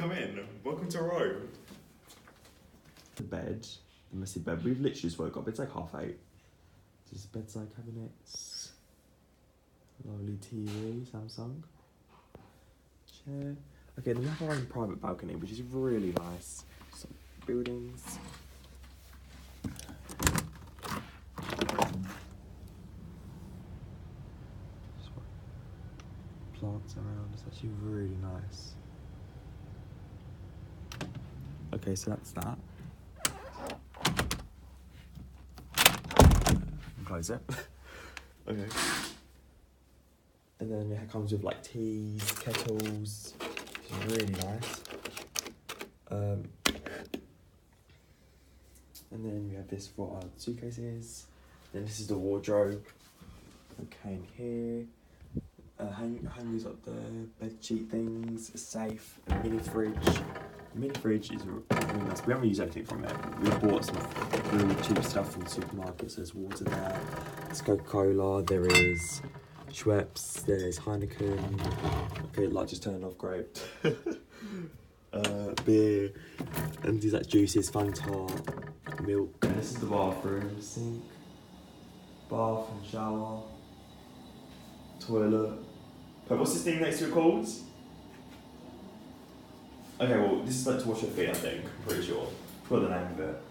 come in. Welcome to Rome. The bed, the messy bed. We've literally just woke up. It's like 8:30. Just bedside cabinets. Lovely TV, Samsung. Chair. Okay, then we have our own private balcony, which is really nice. Some buildings. Plants around. It's actually really nice. Okay, so that's that. Close it. Okay. And then it comes with like teas, kettles, which is really nice. And then we have this for our suitcases. Then this is the wardrobe. Okay, in here. Hangers up there, bed sheet things, a safe, a mini fridge. The mini fridge is really nice. We haven't used anything from it. We bought some really cheap stuff from the supermarket. So there's water there, there's Coca-Cola, there is Schweppes, there's Heineken. Okay, light just turned off, great. Beer, and these like juices, Fanta, milk. And this is the bathroom, sink, bath and shower, toilet. But what's this thing next to it called? Okay, well, this is like to wash your feet, I think. I'm pretty sure. Forgot the name of it.